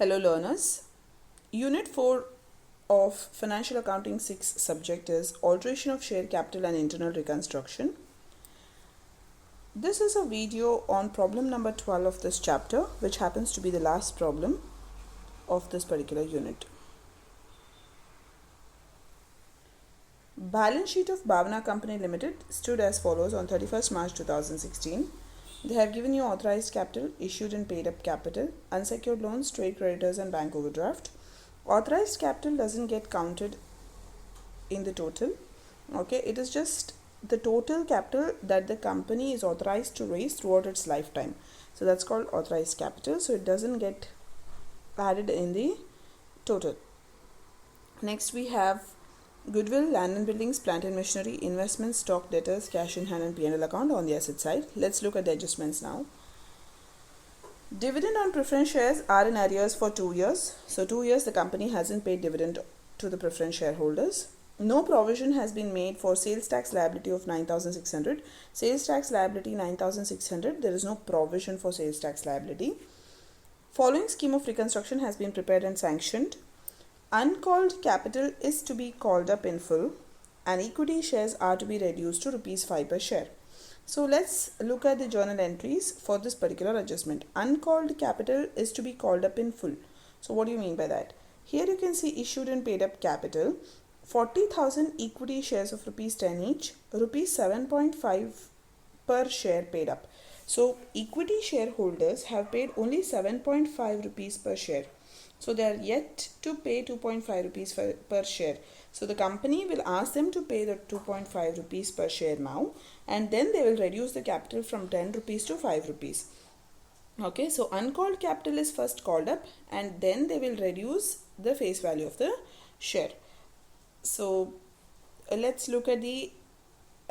Hello learners. Unit 4 of Financial Accounting 6 subject is Alteration of Share Capital and Internal Reconstruction. This is a video on problem number 12 of this chapter, which happens to be the last problem of this particular unit. Balance sheet of Bhavana Company Limited stood as follows on 31st March 2016. They have given you authorized capital, issued and paid up capital, unsecured loans, trade creditors and bank overdraft. Authorized capital doesn't get counted in the total. Okay, it is just the total capital that the company is authorized to raise throughout its lifetime. So that's called authorized capital. So it doesn't get added in the total. Next we have goodwill, land and buildings, plant and machinery, investments, stock, debtors, cash in hand and P&L account on the asset side. Let's look at the adjustments now. Dividend on preference shares are in arrears for 2 years. So 2 years the company hasn't paid dividend to the preference shareholders. No provision has been made for sales tax liability of 9,600. Sales tax liability 9,600. There is no provision for sales tax liability. Following scheme of reconstruction has been prepared and sanctioned. Uncalled capital is to be called up in full and equity shares are to be reduced to rupees 5 per share. So let's look at the journal entries for this particular adjustment. Uncalled capital is to be called up in full. So what do you mean by that? Here you can see issued and paid up capital, 40,000 equity shares of rupees 10 each, rupees 7.5 per share paid up. So equity shareholders have paid only 7.5 rupees per share. So they are yet to pay 2.5 rupees per share. So the company will ask them to pay the 2.5 rupees per share now, and then they will reduce the capital from 10 rupees to 5 rupees. Okay, so uncalled capital is first called up and then they will reduce the face value of the share. So let's look at the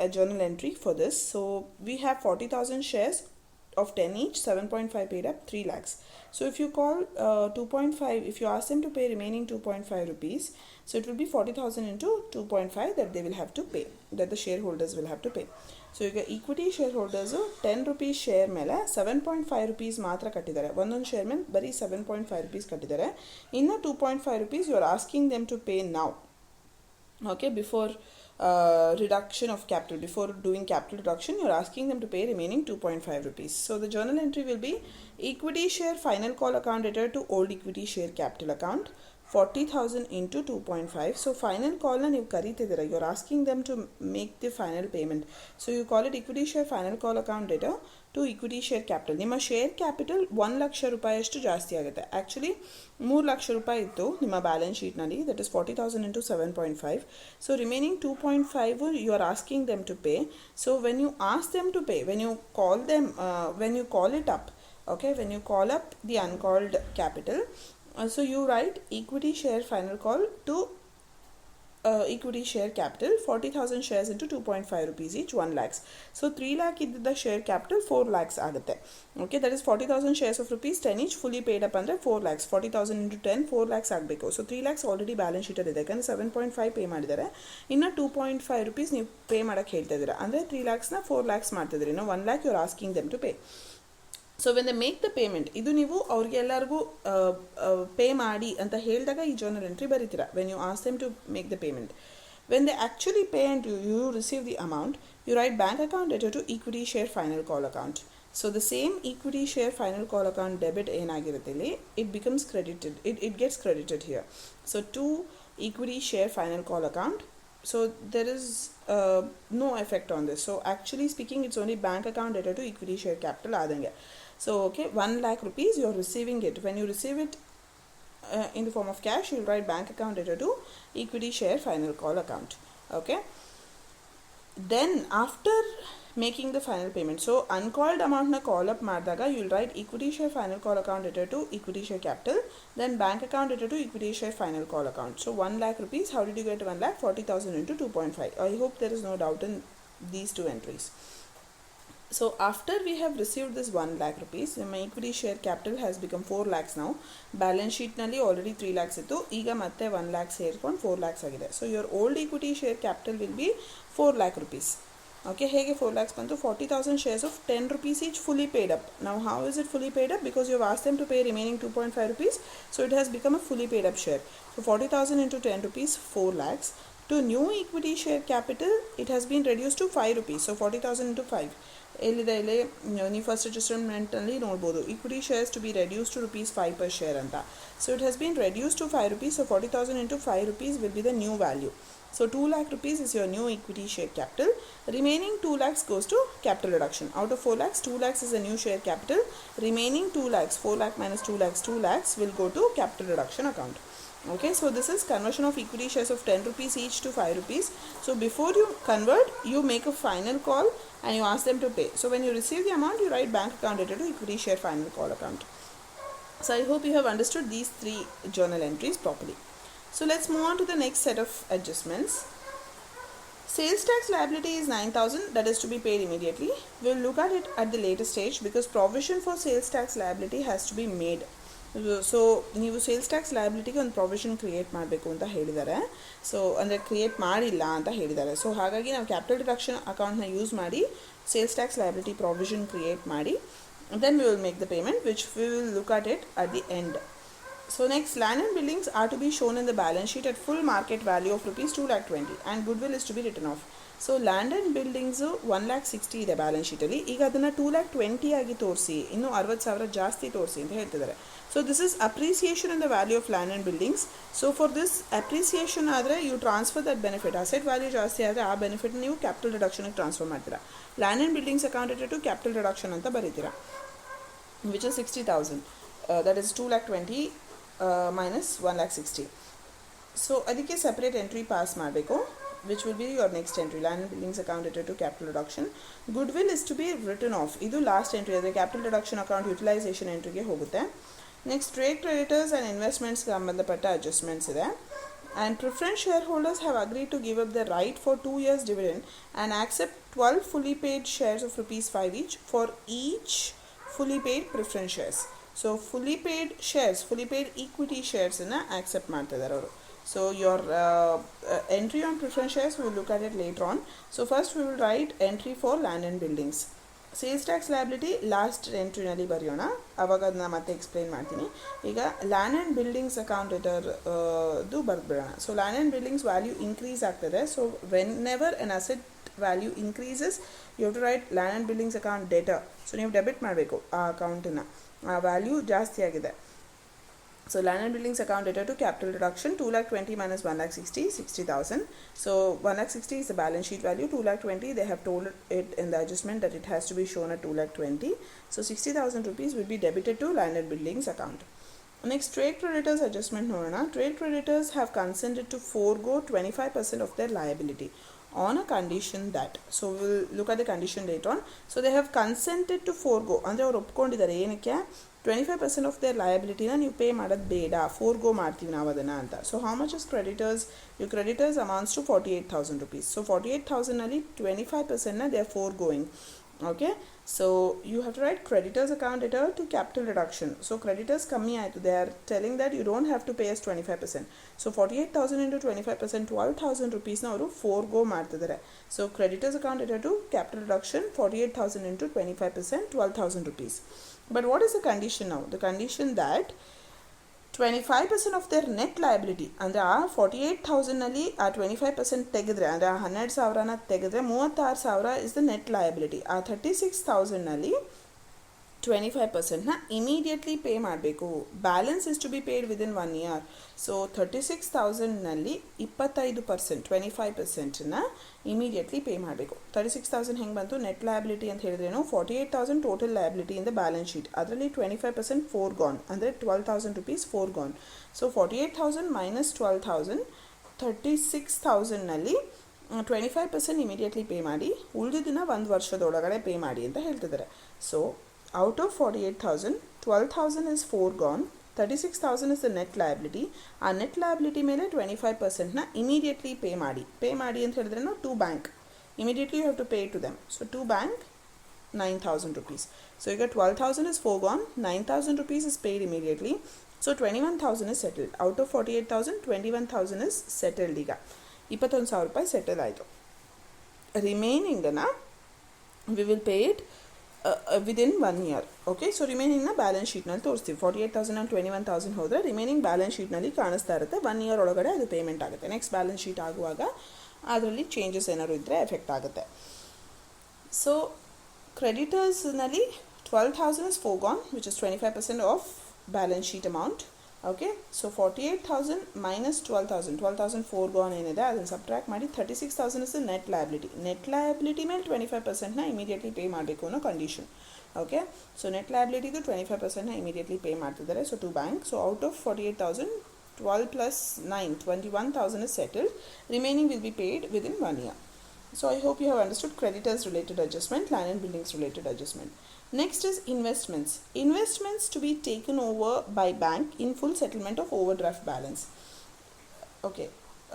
journal entry for this. So we have 40,000 shares of 10 each, 7.5 paid up, 3 lakhs. So if you call 2.5, if you ask them to pay remaining 2.5 rupees, so it will be 40,000 into 2.5 that they will have to pay, that the shareholders will have to pay. So you get equity shareholders 10 rupees share mele 7.5 rupees matra kattidare. One share mele bari 7.5 rupees kattidare. Inna 2.5 rupees you are asking them to pay now. Okay, before reduction of capital, before doing capital reduction, you're asking them to pay remaining 2.5 rupees. So the journal entry will be equity share final call account debtor to old equity share capital account, 40,000 into 2.5. So final call na ನೀವು ಕರೀತಿದ್ದೀರಾ, you're asking them to make the final payment. So you call it equity share final call account debtor to equity share capital. ನಿಮ್ಮ share capital 1 lakh ರೂಪಾಯಿ ಅಷ್ಟು ಜಾಸ್ತಿ ಆಗುತ್ತೆ. Actually 3 lakh ರೂಪಾಯಿ ಇತ್ತು ನಿಮ್ಮ balance ಶೀಟ್ನಲ್ಲಿ, that is 40,000 into 7.5. So remaining 2.5 you are asking them to pay. So when you ask them to pay, when you call them, when you call it up, okay, when you call up the uncalled capital, so you write equity share final call to equity share capital 40,000 shares into 2.5 rupees each, 1 lakhs. So 3 lakh is the share capital, 4 lakhs agutte. Okay, that is 40,000 shares of rupees 10 each fully paid up under 4 lakhs. 40,000 into 10, 4 lakhs ಆಗಬೇಕು. So 3 lakhs already balance sheet ಅಲ್ಲಿ ಇದೆ, ಯಾಕಂದ್ರೆ 7.5 pay ಮಾಡಿದ್ದಾರೆ. ಇನ್ನು 2.5 rupees ನೀವು pay ಮಾಡಕ್ಕೆ ಹೇಳ್ತಾ ಇದ್ದೀರಾ, ಅಂದರೆ 3 lakhs ನ 4 lakhs ಮಾಡ್ತಿದ್ದೀರಿ. ಇನ್ನು 1 lakh you are asking them to pay. So when they make the payment, ಇದು ನೀವು ಅವ್ರಿಗೆ ಎಲ್ಲರಿಗೂ ಪೇ ಮಾಡಿ ಅಂತ ಹೇಳಿದಾಗ ಈ ಜರ್ನಲ್ ಎಂಟ್ರಿ ಬರೀತೀರಾ. When you ask them to make the payment, when they actually pay and you receive the amount, you write bank account debtor to equity share final call account. So the same equity share final call account debit ಏನಾಗಿರುತ್ತೆ ಇಲ್ಲಿ, it becomes credited, it gets credited here. So to equity share final call account. So there is no effect on this. So actually speaking, it's only bank account debtor to equity share capital adange. So okay, 1 lakh rupees you are receiving it. When you receive it in the form of cash, you'll write bank account debtor to equity share final call account. Okay, then after making the final payment, so uncalled amount na call up ಮಾಡಿದಾಗ you'll write equity share final call account debtor to equity share capital, then bank account debtor to equity share final call account. So 1 lakh rupees, how did you get 1 lakh? 40,000 into 2.5. I hope there is no doubt in these two entries. So after we have received this 1 lakh rupees, my equity share capital has become 4 lakhs now. Balance sheet nalli already 3 lakhs ittu, ಈಗ ಮತ್ತೆ 1 lakh ಸೇರ್ಕೊಂಡು 4 lakhs ಆಗಿದೆ. So your old equity share capital will be 4 lakh rupees. Okay, ಹೇಗೆ 4 lakhs ಬಂತು 40,000 shares of 10 rupees each fully paid up. Now how is it fully paid up? Because you have asked them to pay remaining 2.5 rupees, so it has become a fully paid up share. So 40,000 into 10 rupees, 4 lakhs. To new equity share capital, it has been reduced to 5 rupees. So 40,000 into 5. ಎಲ್ಲಿದೆ ಇಲ್ಲಿ ನೀವು first ಅಡ್ಜಸ್ಟ್ಮೆಂಟಲ್ಲಿ ನೋಡ್ಬೋದು equity shares to be reduce to rupees 5 per share ಅಂತ. So it has been reduce to 5 rupees. So 40,000 into 5 rupees will be the new value. So 2 lakh rupees is your new equity share capital. Remaining 2 lakhs goes to capital reduction. Out of 4 lakhs, 2 lakhs is a new share capital. Remaining 2 lakhs, 4 lakh minus 2 lakhs, 2 lakhs will go to capital reduction account. Okay, so this is conversion of equity shares of 10 rupees each to 5 rupees. So before you convert, you make a final call and you ask them to pay. So when you receive the amount, you write bank account data to equity share final call account. So I hope you have understood these 3 journal entries properly. So let's move on to the next set of adjustments. Sales tax liability is 9,000, that is to be paid immediately. We'll look at it at the later stage because provision for sales tax liability has to be made. So ನೀವು sales tax ಲಯಬಿಲಿಟಿಗೆ ಒಂದು provision create ಮಾಡಬೇಕು ಅಂತ ಹೇಳಿದ್ದಾರೆ. So ಅಂದರೆ create ಮಾಡಿಲ್ಲ ಅಂತ ಹೇಳಿದ್ದಾರೆ. So ಹಾಗಾಗಿ ನಾವು ಕ್ಯಾಪಿಟಲ್ ಡಿಡಕ್ಷನ್ ಅಕೌಂಟ್ನ ಯೂಸ್ ಮಾಡಿ sales tax liability provision create ಮಾಡಿ then we will make the payment which we will look at it at the end. So next, land and buildings are to be shown in the balance sheet at full market value of rupees 2,20,000 and goodwill is to be written off. So land and buildings 1,60,000 ಇದೆ balance ಶೀಟಲ್ಲಿ. ಈಗ ಅದನ್ನು 2,20,000 ಆಗಿ ತೋರಿಸಿ, ಇನ್ನೂ 60,000 ಜಾಸ್ತಿ ತೋರಿಸಿ ಅಂತ ಹೇಳ್ತಿದ್ದಾರೆ. So this is appreciation in the value of land and buildings. So for this appreciation ಆದರೆ you transfer that benefit. Asset value ಜಾಸ್ತಿ ಆದರೆ ಆ ಬೆನಿಫಿಟ್ ನೀವು ಕ್ಯಾಪಿಟಲ್ ರಿಡಕ್ಷನ್ಗೆ ಟ್ರಾನ್ಸ್ಫರ್ ಮಾಡ್ತೀರಾ. Land and buildings accounted to capital reduction ಅಂತ ಬರೀತೀರಾ, which is 60,000. That is 2,20,000 minus 1,60,000. So ಅದಕ್ಕೆ ಸೆಪರೇಟ್ ಎಂಟ್ರಿ ಪಾಸ್ ಮಾಡಬೇಕು, which will be your next entry. Land and buildings account added to capital reduction. Goodwill is to be written off. ಇದು last entry, ಅಂದರೆ capital reduction account utilisation ಎಂಟ್ರಿಗೆ ಹೋಗುತ್ತೆ. Next, trade creditors and ಇನ್ವೆಸ್ಟ್ಮೆಂಟ್ಸ್ಗೆ ಸಂಬಂಧಪಟ್ಟ adjustments ಇದೆ. And preference shareholders have agreed to give up the right for 2 years dividend and accept 12 fully paid shares of rupees 5 each for each fully paid preference shares. So fully paid shares, fully paid equity shares accept ಮಾಡ್ತಿದ್ದಾರೆ ಅವರು. So your entry on preference shares, we will look at it later on. So first we will write entry for land and buildings. Sales tax liability last ಎಂಟ್ರಿನಲ್ಲಿ ಬರೆಯೋಣ, ಆವಾಗ ಅದನ್ನ ಮತ್ತೆ explain ಮಾಡ್ತೀನಿ. ಈಗ land and buildings account ರಿಟರ್ದು ಬರೆದ್ಬಿಡೋಣ. So land and buildings value increase ಆಗ್ತದೆ. So whenever an asset value increases you have to write land and buildings account data. So ನೀವು ಡೆಬಿಟ್ ಮಾಡಬೇಕು ಆ ಅಕೌಂಟನ್ನು, ಆ ವ್ಯಾಲ್ಯೂ ಜಾಸ್ತಿ ಆಗಿದೆ. So land and buildings account data to capital reduction 2,20,000 minus 1,60,000, 60,000. So 1,60,000 is the balance sheet value. 2,20,000 they have told it in the adjustment that it has to be shown at 2,20,000. So 60,000 rupees will be debited to land and buildings account. Next, trade creditors adjustment ನೋಡೋಣ. Trade creditors have consented to forego 25% of their liability on a condition that, so we will look at the condition later on. So they have consented to forego, ಅಂದರೆ ಅವ್ರು ಒಪ್ಕೊಂಡಿದ್ದಾರೆ ಏನಕ್ಕೆ 25% of their ಲಯಬಿಲಿಟಿನ ನೀವು pay ಮಾಡೋದು ಬೇಡ, ಫೋರ್ಗೋ ಮಾಡ್ತೀವಿ ನಾವು ಅದನ್ನು ಅಂತ. So how much is creditors? You creditors amounts to 48,000 rupees. So 48,000ನಲ್ಲಿ 25%ನ they are forgoing. Okay, so you have to write creditors account data to capital reduction. So creditors ಕಮ್ಮಿ ಆಯಿತು, they are telling that you don't have to pay as 25%. So 48,000 into 25%, 12,000 rupeesನ ಅವರು forgo ಮಾಡ್ತಿದ್ದಾರೆ. So creditors account data to capital reduction 48,000 into 25%, 12,000 rupees. But what is the condition now? The condition that 25% of their net liability, ಅಂದರೆ ಆ 48,000ನಲ್ಲಿ ಆ 25% ತೆಗೆದ್ರೆ, ಅಂದರೆ ಆ 12,000ನ ತೆಗೆದ್ರೆ 36,000 ಇಸ್ ದ ನೆಟ್ ಲಯಬಿಲಿಟಿ. ಆ 36,000ನಲ್ಲಿ 25%ನ ಇಮಿಡಿಯೇಟ್ಲಿ ಪೇ ಮಾಡಬೇಕು. Balance is to be paid within 1 year. So 36,000ನಲ್ಲಿ 25%, 25%ನ ಇಮಿಡಿಯೇಟ್ಲಿ ಪೇ ಮಾಡಬೇಕು. 36,000 ಹೆಂಗೆ ಬಂತು? ನೆಟ್ ಲಯಬಿಲಿಟಿ ಅಂತ ಹೇಳಿದ್ರೇನು 48,000 total liability in the balance sheet, ಅದರಲ್ಲಿ 25% ಫೋರ್ ಗಾನ್, ಅಂದರೆ 12,000 rupees forgone. So 48,000 minus 12,000, 36,000ನಲ್ಲಿ 25% ಇಮಿಡಿಯೇಟ್ಲಿ ಪೇ ಮಾಡಿ, ಉಳಿದಿದ್ದನ್ನ 1 ವರ್ಷದೊಳಗಡೆ ಪೇ ಮಾಡಿ ಅಂತ ಹೇಳ್ತಿದ್ದಾರೆ. So out of 48,000, 12,000 is foregone, 36,000 is the net liability. ಆ ನೆಟ್ ಲಯಬಿಲಿಟಿ ಮೇಲೆ 25%ನ ಇಮಿಡಿಯೇಟ್ಲಿ ಪೇ ಮಾಡಿ ಅಂತ ಹೇಳಿದ್ರೆ to bank, immediately you have to pay to them. So to bank 9,000 rupees. So ಈಗ 12,000 is foregone, 9,000 rupees is paid immediately. ಸೊ 21,000 is settled. Out of 48,000, 21,000 is settled. ಈಗ 21,000 ರೂಪಾಯಿ ಸೆಟಲ್ ಆಯಿತು. ರಿಮೈನಿಂಗನ್ನು we will pay it within 1 year. Okay, so ರಿಮೈನಿಂಗ್ನ balance ಶೀಟ್ನಲ್ಲಿ ತೋರಿಸ್ತೀವಿ. 48,000 and 21,000 ಹೋದರೆ ರಿಮೈನಿಂಗ್ ಬ್ಯಾಲೆನ್ಸ್ ಶೀಟ್ನಲ್ಲಿ ಕಾಣಿಸ್ತಾ ಇರುತ್ತೆ. 1 year ಒಳಗಡೆ ಅದು ಪೇಮೆಂಟ್ ಆಗುತ್ತೆ. ನೆಕ್ಸ್ಟ್ ಬ್ಯಾಲೆನ್ಸ್ ಶೀಟ್ ಆಗುವಾಗ ಅದರಲ್ಲಿ ಚೇಂಜಸ್ ಏನಾದ್ರು ಇದ್ದರೆ ಎಫೆಕ್ಟ್ ಆಗುತ್ತೆ. ಸೊ ಕ್ರೆಡಿಟರ್ಸ್ನಲ್ಲಿ 12,000 is foregone, which is 25% of balance sheet amount. Okay, so 48,000 minus 12,000, 12,000 foregone ಏನಿದೆ ಅದನ್ನು ಸಬ್ಟ್ರಾಕ್ಟ್ ಮಾಡಿ 36,000 is the net liability. Net liability ಮೇಲೆ 25%ನ ಇಮಿಡಿಯೇಟ್ಲಿ ಪೇ ಮಾಡಬೇಕು ಅನ್ನೋ ಕಂಡೀಷನ್. ಓಕೆ, ಸೊ ನೆಟ್ ಲಯಬಿಲಿಟಿದು 25%ನ ಇಮಿಡಿಯೇಟ್ಲಿ ಪೇ ಮಾಡ್ತಿದ್ದಾರೆ. So to bank. So out of 48,000, 12 plus 9, 21,000 is settled. Remaining will be paid within 1 year. So I hope you have understood creditors related adjustment, land and buildings related adjustment. Next is investments. Investments to be taken over by bank in full settlement of overdraft balance. Okay,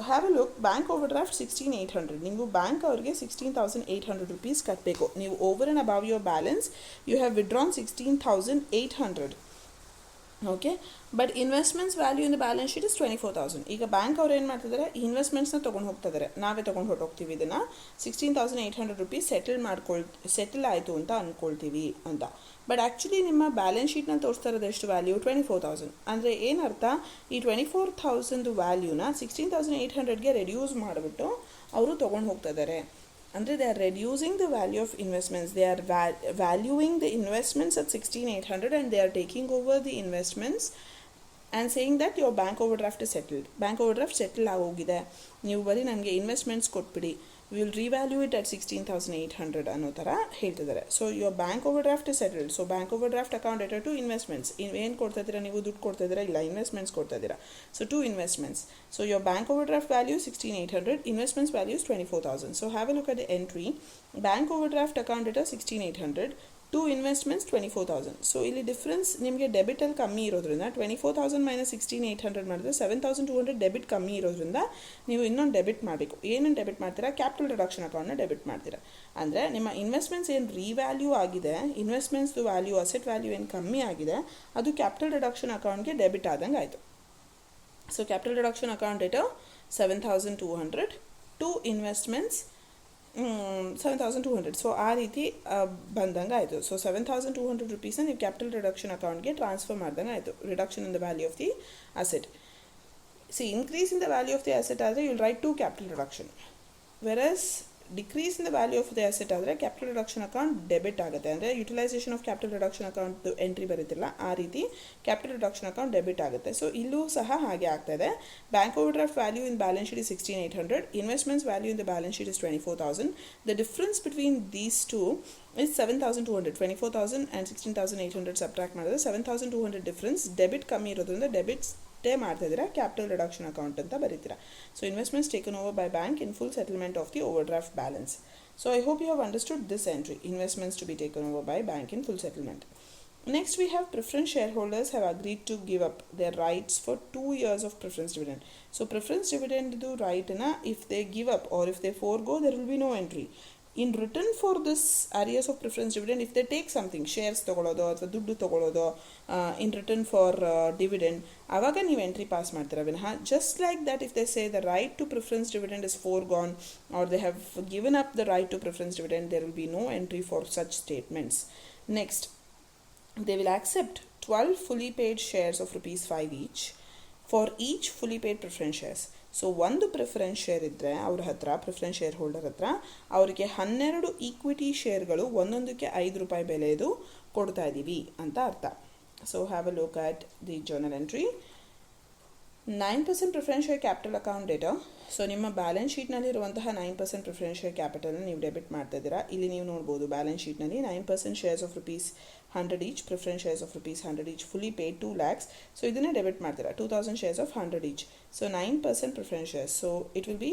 have a look. Bank overdraft 16,800. ನೀವು bank ಅವ್ರಿಗೆ 16,800 rupees ಕಟ್ಟಬೇಕು. ನೀವು over and above your balance you have withdrawn 16,800. Okay, but investments value in the balance sheet is 24,000. ಈಗ bank ಅವ್ರು ಏನು ಮಾಡ್ತಿದ್ದಾರೆ, ಇನ್ವೆಸ್ಟ್ಮೆಂಟ್ಸ್ನ ತೊಗೊಂಡು ಹೋಗ್ತಿದ್ದಾರೆ, ನಾವೇ ತೊಗೊಂಡು ಹೊರಟೋಗ್ತೀವಿ. ಇದನ್ನು 16,800 rupees ಸೆಟಲ್ ಆಯಿತು ಅಂತ ಅಂದ್ಕೊಳ್ತೀವಿ ಅಂತ. ಬಟ್ ಆ್ಯಕ್ಚುಲಿ ನಿಮ್ಮ ಬ್ಯಾಲೆನ್ಸ್ ಶೀಟ್ನಲ್ಲಿ ತೋರಿಸ್ತಾ ಇರೋದು ಎಷ್ಟು ವ್ಯಾಲ್ಯೂ? 24,000. ಅಂದರೆ ಏನರ್ಥ, ಈ 24,000 ವ್ಯಾಲ್ಯೂನ 16,800ಗೆ ರೆಡ್ಯೂಸ್ ಮಾಡಿಬಿಟ್ಟು ಅವರು ತೊಗೊಂಡು ಹೋಗ್ತಾ ಇದ್ದಾರೆ. ಅಂದರೆ they are reducing the value of investments. They are valuing the investments at 16,800 and they are taking over the investments and saying that your bank overdraft is settled. Bank overdraft settle ಆಗೋಗಿದೆ, ನೀವು ಬರೀ ನನಗೆ investments ಕೊಟ್ಬಿಡಿ, we will revalue it at 16,800 ಅನ್ನೋ ಥರ ಹೇಳ್ತಿದ್ದಾರೆ. So your bank overdraft is settled. So bank overdraft account debtor to investments. ಏನು ಕೊಡ್ತಾ ಇದ್ದೀರಾ ನೀವು? ದುಡ್ಡು ಕೊಡ್ತಾ ಇದ್ದೀರಾ? ಇಲ್ಲ, ಇನ್ವೆಸ್ಟ್ಮೆಂಟ್ಸ್ ಕೊಡ್ತಾ ಇದ್ದೀರಾ. So to investments. So your bank overdraft value 16,800, investments value 24,000. So have a look at the entry. Bank overdraft account debtor 16,800, to investments 24,000. So ಇಲ್ಲಿ ಡಿಫ್ರೆನ್ಸ್ ನಿಮಗೆ ಡೆಬಿಟಲ್ಲಿ ಕಮ್ಮಿ ಇರೋದ್ರಿಂದ 24,000 ಮೈನಸ್ 16,800 ಮಾಡಿದ್ರೆ 7,200 ಡೆಬಿಟ್ ಕಮ್ಮಿ ಇರೋದ್ರಿಂದ ನೀವು ಇನ್ನೊಂದು ಡೆಬಿಟ್ ಮಾಡಬೇಕು. ಏನನ್ನು ಡೆಬಿಟ್ ಮಾಡ್ತೀರಾ? ಕ್ಯಾಪಿಟಲ್ ರಿಡಕ್ಷನ್ ಅಕೌಂಟ್ನ ಡೆಬಿಟ್ ಮಾಡ್ತೀರಾ. ಅಂದರೆ ನಿಮ್ಮ ಇನ್ವೆಸ್ಟ್ಮೆಂಟ್ಸ್ ಏನು ರೀವ್ಯಾಲ್ಯೂ ಆಗಿದೆ, ಇನ್ವೆಸ್ಟ್ಮೆಂಟ್ಸ್ದು ವ್ಯಾಲ್ಯೂ, ಅಸೆಟ್ ವ್ಯಾಲ್ಯೂ ಏನು ಕಮ್ಮಿ ಆಗಿದೆ, ಅದು ಕ್ಯಾಪಿಟಲ್ ರಿಡಕ್ಷನ್ ಅಕೌಂಟ್ಗೆ ಡೆಬಿಟ್ ಆದಂಗೆ ಆಯಿತು. ಸೊ ಕ್ಯಾಪಿಟಲ್ ರಿಡಕ್ಷನ್ ಅಕೌಂಟ್ ಇಟ್ಟು 7,200, ಟು ಇನ್ವೆಸ್ಟ್ಮೆಂಟ್ಸ್ 7,200. ಸೊ ಆ ರೀತಿ ಬಂದಂಗೆ ಆಯಿತು. ಸೊ 7,200 rupeesನ ನೀವು ಕ್ಯಾಪಿಟಲ್ ರಿಡಕ್ಷನ್ ಅಕೌಂಟ್ಗೆ ಟ್ರಾನ್ಸ್ಫರ್ ಮಾಡ್ದಂಗೆ ಆಯಿತು. Reduction in the value of the asset. See increase in the value of the asset ಆದರೆ you will write to capital reduction. Versus decrease in the value of the asset ಆದರೆ capital reduction account debit ಆಗುತ್ತೆ. ಅಂದರೆ utilisation of capital reduction account entry ಬರುತ್ತಿಲ್ಲ, ಆ ರೀತಿ capital reduction account debit ಆಗುತ್ತೆ. So ಇಲ್ಲೂ ಸಹ ಹಾಗೆ ಆಗ್ತಾಯಿದೆ. Bank overdraft value in balance sheet is 16,800, investments value in the balance sheet is 24,000. The difference between these two is 7,200. 24,000 and 16,800 subtract ಮಾಡಿದ್ರೆ 7,200 difference. Debit ಕಮ್ಮಿ ಇರೋದ್ರಿಂದ ಡೆಬಿಟ್ಸ್ ಮಾಡ್ತಾ ಇದ್ದೀರಾ, ಕ್ಯಾಪಿಟಲ್ ರಿಡಕ್ಷನ್ ಅಕೌಂಟ್ ಅಂತ ಬರೀತೀರಾ. So investments taken over by bank in full settlement of the overdraft balance. So I hope you have understood this entry, investments to be taken over by bank in full settlement. Next we have preference shareholders have agreed to give up their rights for 2 years of preference dividend. So preference dividend do right na, if they give up or if they forego, there will be no entry. In return for this arrears of preference dividend, if they take something, shares ತಗೊಳ್ಳೋದು ಅಥವಾ ದುಡ್ಡು ತಗೊಳ್ಳೋದು in return for dividend, ಆವಾಗ ನೀವು entry pass ಮಾಡ್ತೀರಾ ವಿನಃ just like that if they say the right to preference dividend is foregone or they have given up the right to preference dividend, there will be no entry for such statements. Next, they will accept 12 fully paid shares of ₹5 each for each fully paid preference shares. So ಒಂದು preference share ಇದ್ದರೆ ಅವ್ರ ಹತ್ರ, preference share holder ಹತ್ರ, ಅವರಿಗೆ 12 equity ಶೇರ್ಗಳು ಒಂದೊಂದಕ್ಕೆ ₹5 ಬೆಲೆದು ಕೊಡ್ತಾ ಇದ್ದೀವಿ ಅಂತ ಅರ್ಥ. So have a look at the journal entry. 9% preference share capital account data. So ನಿಮ್ಮ ಬ್ಯಾಲೆನ್ಸ್ ಶೀಟ್ನಲ್ಲಿರುವಂತಹ 9% ಪ್ರಿಫರೆನ್ಸ್ ಶೇರ್ ಕ್ಯಾಪಿಟಲ್ನ ನೀವು ಡೆಬಿಟ್ ಮಾಡ್ತಾ ಇದ್ದೀರಾ. ಇಲ್ಲಿ ನೀವು ನೋಡ್ಬೋದು ಬ್ಯಾಲೆನ್ಸ್ ಶೀಟ್ನಲ್ಲಿ 9% shares of ₹100 each, preference shares of ₹100 each, fully paid 2 lakhs. So ಇದನ್ನೇ ಡೆಬಿಟ್ ಮಾಡ್ತೀರಾ, 2,000 shares of 100 each. So 9% preference shares. So it will be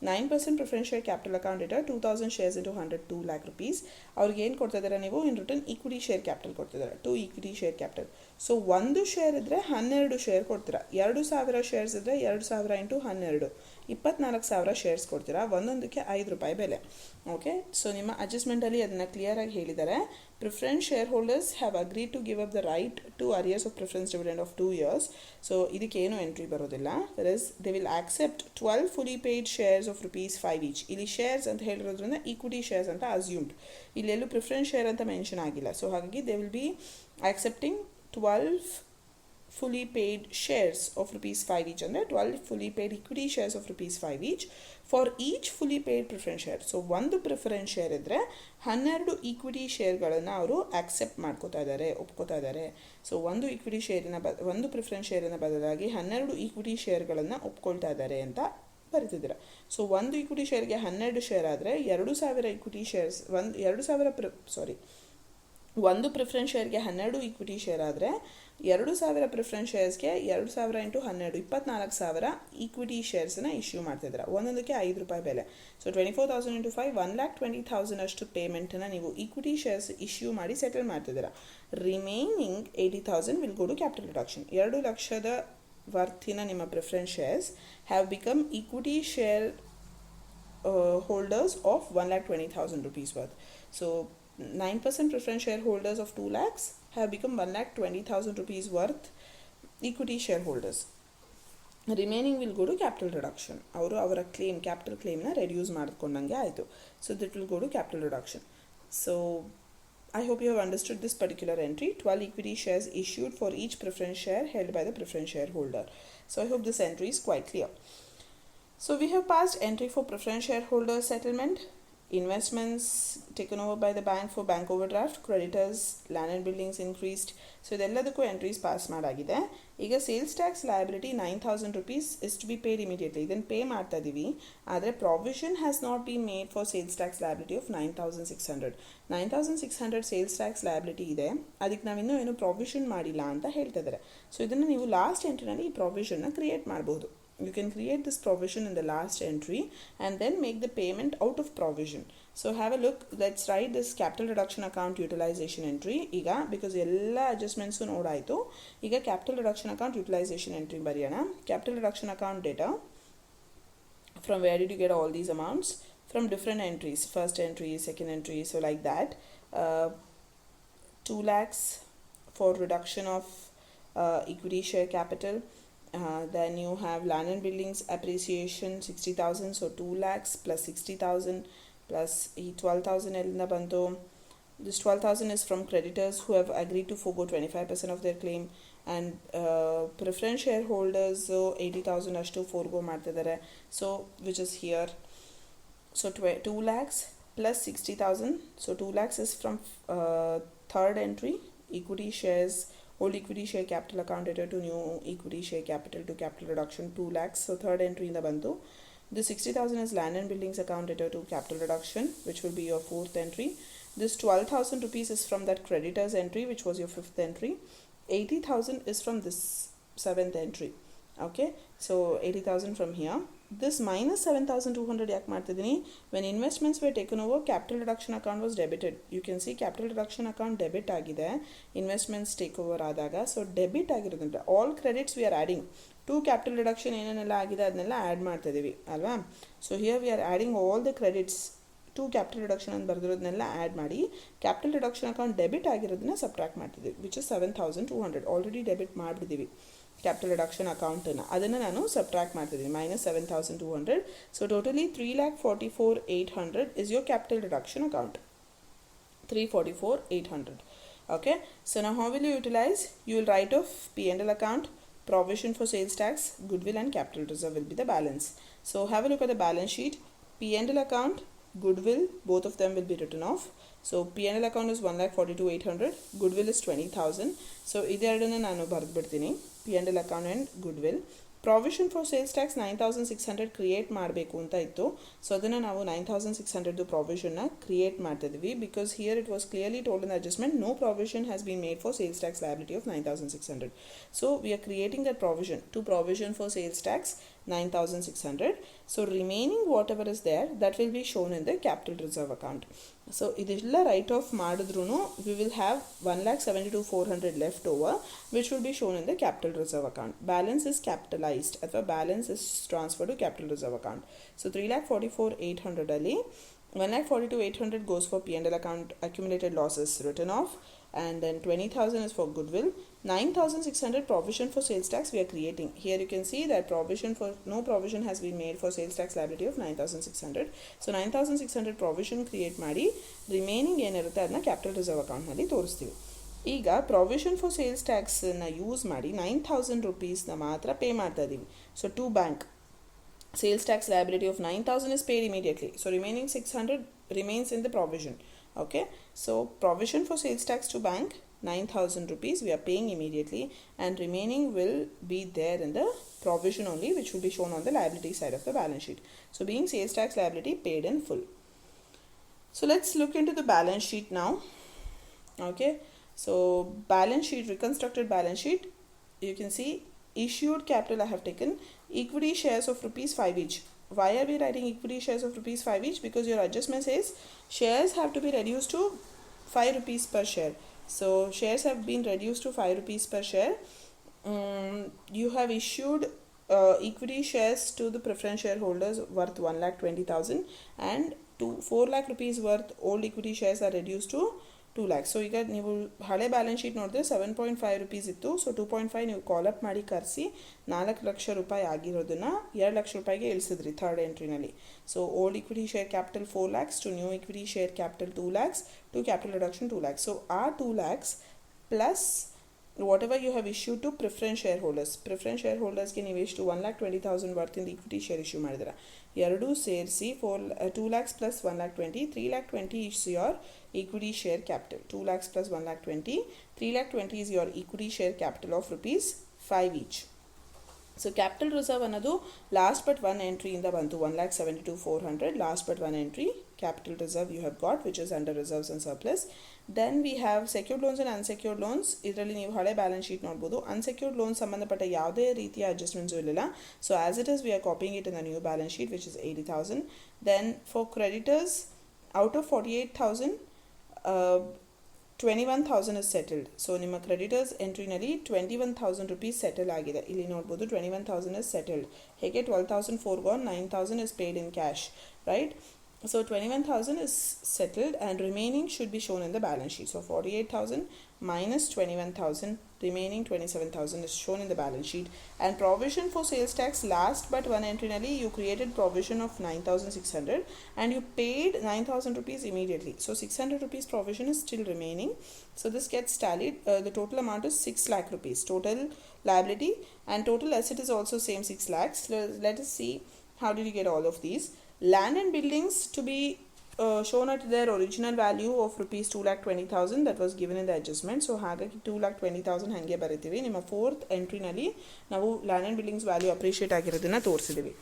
9% preference share capital account data, 2,000 shares into 100, 2 lakh rupees. ಅವ್ರಿಗೆ ಏನು ಕೊಡ್ತಾ ಇದ್ದೀರಾ ನೀವು? In return equity share capital ಕೊಡ್ತಿದ್ದಾರೆ, 2 equity share capital. So ಒಂದು share ಇದ್ದರೆ 12 ಶೇರ್ ಕೊಡ್ತೀರಾ. 2000 ಶೇರ್ಸ್ ಇದ್ದರೆ 2000 ಇಂಟು 12 24,000 ಶೇರ್ಸ್ ಕೊಡ್ತೀರಾ. ಒಂದೊಂದಕ್ಕೆ ₹5 ಬೆಲೆ. ಓಕೆ, ಸೊ ನಿಮ್ಮ ಅಡ್ಜಸ್ಟ್ಮೆಂಟಲ್ಲಿ ಅದನ್ನು ಕ್ಲಿಯರಾಗಿ ಹೇಳಿದ್ದಾರೆ. Preference share holders have agreed to give up the right to arrears of preference dividend of 2 years. So ಇದಕ್ಕೇನು ಎಂಟ್ರಿ ಬರೋದಿಲ್ಲ. They will accept 12 fully paid shares of ₹5 each. ಇಲ್ಲಿ shares ಅಂತ ಹೇಳಿರೋದ್ರಿಂದ ಈಕ್ವಿಟಿ ಶೇರ್ಸ್ ಅಂತ ಅಸ್ಯೂಮ್ಡ್. ಇಲ್ಲೆಲ್ಲೂ preference share ಅಂತ mention ಆಗಿಲ್ಲ. So ಹಾಗಾಗಿ they will be accepting 12 fully paid shares of ₹5 each, and 12 fully paid equity shares of ₹5 each for each fully paid preference share. So ಒಂದು preference share ಇದ್ದರೆ 12 equity ಶೇರ್ಗಳನ್ನು ಅವರು accept ಮಾಡ್ಕೋತಾ ಇದ್ದಾರೆ, ಒಪ್ಕೋತಾ ಇದ್ದಾರೆ. So ಒಂದು ಈಕ್ವಿಟಿ ಶೇರಿನ ಒಂದು ಪ್ರಿಫರೆನ್ಸ್ ಶೇರಿನ ಬದಲಾಗಿ 12 ಈಕ್ವಿಟಿ ಶೇರ್ಗಳನ್ನು ಒಪ್ಕೊಳ್ತಾ ಇದ್ದಾರೆ ಅಂತ ಬರೀತಿದ್ದೀರ. ಸೊ ಒಂದು ಈಕ್ವಿಟಿ ಶೇರ್ಗೆ 12 ಶೇರ್ ಆದರೆ 2000 ಈಕ್ವಿಟಿ ಶೇರ್ಸ್ ಒಂದು ಪ್ರಿಫರೆನ್ಸ್ ಶೇರ್ಗೆ 12 ಈಕ್ವಿಟಿ ಶೇರ್ ಆದರೆ 2000 ಪ್ರಿಫರೆನ್ಸ್ ಶೇರ್ಸ್ಗೆ 2000 ಇಂಟು 12 24,000 ಈಕ್ವಿಟಿ ಶೇರ್ಸನ್ನು ಇಶ್ಯೂ ಮಾಡ್ತಿದ್ದೀರಾ. ಒಂದೊಂದಕ್ಕೆ ₹5 ಬೆಲೆ. ಸೊ 24,000 ಇಂಟು 5 1,20,000 ಅಷ್ಟು ಪೇಮೆಂಟನ್ನು ನೀವು ಈಕ್ವಿಟಿ ಶೇರ್ಸ್ ಇಶ್ಯೂ ಮಾಡಿ ಸೆಟಲ್ ಮಾಡ್ತಿದ್ದೀರಾ. Remaining 80,000 will go to capital reduction. 2 ಲಕ್ಷದ ವರ್ತಿನ ನಿಮ್ಮ preference shares have become equity share holders of ₹1,20,000 worth. So 9% preference shareholders of 2 lakhs have become ₹1,20,000 worth equity shareholders. Remaining will go to capital reduction. ಅವರ claim, capital claimನ reduce ಮಾಡಿಕೊಂಡಂಗೆ ಆಯಿತು. So that will go to capital reduction. So I hope you have understood this particular entry. 12 equity shares issued for each preference share held by the preference shareholder. So I hope this entry is quite clear. So we have passed entry for preference shareholder settlement, investments taken over by the bank for bank overdraft, creditors, land and buildings increased. So ಇದೆಲ್ಲದಕ್ಕೂ entries pass ಮಾಡಾಗಿದೆ. ಈಗ sales tax liability ₹9,000 is to be paid immediately. ಇದನ್ನು pay ಮಾಡ್ತಾ ಇದ್ದೀವಿ. ಆದರೆ provision has not been made for sales tax liability of 9,600 sales tax liability ಇದೆ. ಅದಕ್ಕೆ ನಾವಿನ್ನೂ ಏನು ಪ್ರಾವಿಷನ್ ಮಾಡಿಲ್ಲ ಅಂತ ಹೇಳ್ತಾ ಇದ್ದಾರೆ. ಸೊ ಇದನ್ನು ನೀವು ಲಾಸ್ಟ್ ಎಂಟ್ರಿನಲ್ಲಿ ಈ ಪ್ರಾವಿಷನ್ನ ಕ್ರಿಯೇಟ್ ಮಾಡಬಹುದು. You can create this provision in the last entry and then make the payment out of provision. So have a look. Let's write this capital reduction account utilization entry. Iga because ella adjustments nodayitu. Iga capital reduction account utilization entry bariyana. Capital reduction account data. From where did you get all these amounts? From different entries. First entry, second entry. So like that. 2 lakhs for reduction of equity share capital. Then you have land and buildings appreciation 60,000, so 2 lakhs plus 60,000 plus 12,000 elinda bantu. This 12,000 is from creditors who have agreed to forgo 25% of their claim, and preference shareholders 80,000 ashtu forgo ಮಾಡ್ತಿದ್ದಾರೆ. So which is here. So 2 lakhs plus 60,000. So 2 lakhs is from third entry, equity shares, old equity share capital account data to new equity share capital to capital reduction 2 lakhs. So third entry in the bantu. This 60,000 is land and buildings account data to capital reduction, which will be your fourth entry. This ₹12,000 is from that creditors entry, which was your fifth entry. 80,000 is from this seventh entry. Okay, so 80,000 from here. This minus 7,200 yak martidini. When investments were taken over, capital reduction account was debited. You can see capital reduction account debit agide, investments take over adaga. So debit agirodandre all credits we are adding to capital reduction ಏನನ್ನೆಲ್ಲ ಆಗಿದೆ ಅದನ್ನೆಲ್ಲ add ಮಾಡ್ತಾ ಇದ್ದೀವಿ ಅಲ್ವಾ. So here we are adding all the credits to capital reduction ಅಂತ ಬರೆದಿರೋದನ್ನೆಲ್ಲ add ಮಾಡಿ capital reduction account debit ಆಗಿರೋದನ್ನ ಸಬ್ಟ್ರಾಕ್ಟ್ ಮಾಡ್ತಿದ್ದೀವಿ, ವಿಚ್ ಇಸ್ 7,200. ಆಲ್ರೆಡಿ ಡೆಬಿಟ್ ಮಾಡಿಬಿಟ್ಟಿದ್ದೀವಿ ಕ್ಯಾಪಿಟಲ್ ರಿಡಕ್ಷನ್ ಅಕೌಂಟನ್ನು, ಅದನ್ನು ನಾನು ಸಬ್ಟ್ರಾಕ್ಟ್ ಮಾಡ್ತಿದ್ದೀನಿ minus 7,200. So totally 3,44,800 is your capital reduction account. 344,800. Okay, so now how will you utilize? You will write off P&L account, provision for sales tax, goodwill and capital reserve will be the balance. So have a look at the balance sheet. P&L account, goodwill, both of them will be written off. So P&L account is 1,42,800, goodwill is 20,000. So ಇದೆರಡನ್ನ ನಾನು ಬರೆದು ಬಿಡ್ತೀನಿ, P&L account and goodwill. Provision for sales tax 9600 create ಮಾಡಬೇಕು ಅಂತ ಇತ್ತು. So ಅದನ್ನು ನಾವು 9600 ಪ್ರಾವಿಷನ್ನ ಕ್ರಿಯೇಟ್ ಮಾಡ್ತಿದ್ವಿ because here it was clearly told in adjustment no provision has been made for sales tax liability of 9600. So we are creating that provision to provision for sales tax 9600. So remaining whatever is there, that will be shown in the capital reserve account. So idella write off madidrunu we will have 1,72,400 left over, which will be shown in the capital reserve account. Balance is capitalized athwa balance is transferred to capital reserve account. So 3,44,800 ali 1,42,800 goes for P&L account, accumulated losses written off, and then 20,000 is for goodwill. 9,600 provision for sales tax we are creating. Here you can see that no provision has been made for sales tax liability of 9,600. So 9,600 provision create ಮಾಡಿ remaining ಏನಿರುತ್ತೆ ಅದನ್ನ capital reserve ಅಕೌಂಟ್ನಲ್ಲಿ ತೋರಿಸ್ತೀವಿ. ಈಗ provision for ಸೇಲ್ಸ್ ಟ್ಯಾಕ್ಸನ್ನು use ಮಾಡಿ 9,000 ರುಪೀಸ್ನ ಮಾತ್ರ ಪೇ ಮಾಡ್ತಾ ಇದ್ದೀವಿ. So to bank sales tax liability of 9,000 is paid immediately. So remaining 600 remains in the provision. Okay, so provision for sales tax to bank 9,000 rupees we are paying immediately, and remaining will be there in the provision only, which will be shown on the liability side of the balance sheet. So being sales tax liability paid in full. So let's look into the balance sheet now. Okay, so balance sheet, reconstructed balance sheet, you can see issued capital I have taken equity shares of rupees 5 each. Why are we writing equity shares of rupees 5 each? Because your adjustment says shares have to be reduced to 5 rupees per share. So shares have been reduced to 5 rupees per share. You have issued equity shares to the preference shareholders worth 1,20,000, and 4 lakh rupees worth old equity shares are reduced to 2 lakhs. So ಈಗ ನೀವು ಹಳೆ balance sheet ನೋಡಿದ್ರೆ 7.5 rupees ಇತ್ತು. So 2.5 ನೀವು ಕಾಲಪ್ ಮಾಡಿ ಕರೆಸಿ 4 ಲಕ್ಷ ರೂಪಾಯಿ ಆಗಿರೋದನ್ನು 2 ಲಕ್ಷ ರೂಪಾಯಿಗೆ ಇಳಿಸಿದ್ರಿ ಥರ್ಡ್ ಎಂಟ್ರಿನಲ್ಲಿ. So old equity share capital 4 lakhs to new equity share capital 2 lakhs to capital reduction 2 lakhs. So our 2 lakhs plus whatever you have issued to preference shareholdersಗೆ ನೀವು ಎಷ್ಟು 1,20,000 worth in the equity share issue ಮಾಡಿದ್ದೀರಾ, ಎರಡೂ ಸೇರಿಸಿ 2 lakhs plus 1,20,000, 3,20,000 is your equity share capital. 2 lakhs plus 1,20,000, 3,20,000 is your equity share capital of rupees 5 each. So capital reserve ಅನ್ನೋದು last but one ಎಂಟ್ರಿಯಿಂದ ಬಂತು 1,72,400. Last but one entry capital reserve you have got, which is under reserves and surplus. Then we have secured loans and unsecured loans. ಇದರಲ್ಲಿ ನೀವು ಹಳೆ balance sheet ನೋಡ್ಬೋದು. Unsecured loan ಸಂಬಂಧಪಟ್ಟ ಯಾವುದೇ ರೀತಿಯ ಅಡ್ಜಸ್ಟ್ಮೆಂಟ್ಸು ಇರಲಿಲ್ಲ. So as it is we are copying it in the new balance sheet, which is 80,000. Then for creditors out of 48,000 21,000 is settled. So ನಿಮ್ಮ ಕ್ರೆಡಿಟರ್ಸ್ ಎಂಟ್ರಿನಲ್ಲಿ 21,000 rupees ಸೆಟಲ್ ಆಗಿದೆ. ಇಲ್ಲಿ ನೋಡ್ಬೋದು 21,000 is settled. ಹೇಗೆ 12,000 foregone, 9,000 is paid in cash, right? So 21,000 is settled and remaining should be shown in the balance sheet. So 48,000 minus 21,000, remaining 27,000 is shown in the balance sheet. And provision for sales tax, last but one entry nali you created provision of 9,600 and you paid 9,000 rupees immediately. So 600 rupees provision is still remaining. So this gets tallied. The total amount is 6 lakh rupees total liability, and total asset is also same 6 lakhs. Let us see how did you get all of these. Land and buildings to be shown at their original value of rupees 2,20,000 that was given in the adjustment. So ಹಾಗಾಗಿ 2,20,000 ಹಾಗೆ ಬರೀತೀವಿ. ನಿಮ್ಮ fourth ಎಂಟ್ರಿನಲ್ಲಿ ನಾವು land and buildings value appreciate ಆಗಿರೋದನ್ನು ತೋರಿಸಿದ್ದೀವಿ.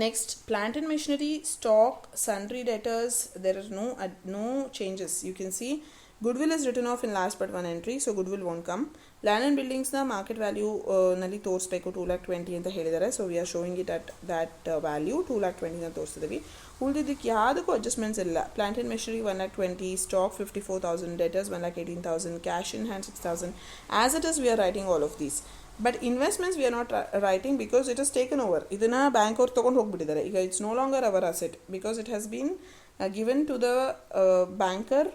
Next plant and machinery, stock, sundry debtors, there are no changes. You can see goodwill is written off in last but one entry, so goodwill won't come. Land and buildings na market value nalli ತೋರಿಸಬೇಕು 2,20,000 ಅಂತ ಹೇಳಿದ್ದಾರೆ. So we are showing it at that value 2,20,000 ಅಂತ ತೋರಿಸಿದ್ದೀವಿ. ಉಳಿದಿದ್ದಕ್ಕೆ ಯಾವುದಕ್ಕೂ adjustments ಇಲ್ಲ. Plant and machinery 1,20,000, stock 54,000, debtors 1,18,000, cash in hand 6,000. As it is we are writing all of these. But investments we are not writing because it is taken over. ಇದನ್ನು bank ಅವ್ರು ತೊಗೊಂಡು ಹೋಗ್ಬಿಟ್ಟಿದ್ದಾರೆ. ಈಗ it's no longer our asset because it has been given to the banker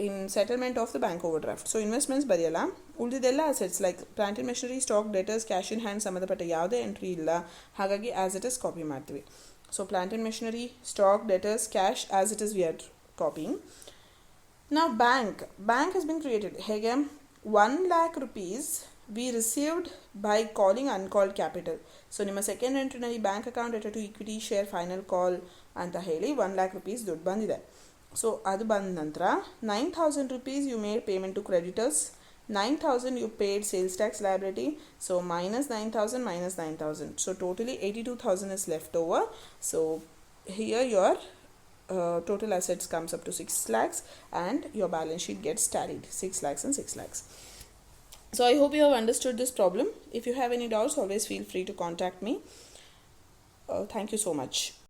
in settlement of the bank overdraft. So investments ಬರೆಯಲ್ಲ, ಉಳಿದಿದ್ದೆಲ್ಲ assets like plant and machinery, stock, debtors, cash in hand ಸಂಬಂಧಪಟ್ಟ ಯಾವುದೇ entry ಇಲ್ಲ. ಹಾಗಾಗಿ as it is copy ಮಾಡ್ತೀವಿ. So plant and machinery, stock, debtors, cash as it is we are copying. ನಾವು bank has been created. ಹೇಗೆ 1 lakh rupees we received by calling uncalled capital. So ನಿಮ್ಮ second ಎಂಟ್ರಿನಲ್ಲಿ bank account letter to equity share final call ಅಂತ ಹೇಳಿ 1 lakh rupees ದುಡ್ಡು ಬಂದಿದೆ. So ಅದು ಬಂದ ನಂತರ 9,000 rupees you made payment to creditors, 9,000 you paid sales tax liability, so minus 9,000 minus 9,000, so totally 82,000 is left over. So here your total assets comes up to 6 lakhs and your balance sheet gets tallied 6 lakhs and 6 lakhs. So I hope you have understood this problem. If you have any doubts, always feel free to contact me. Thank you so much.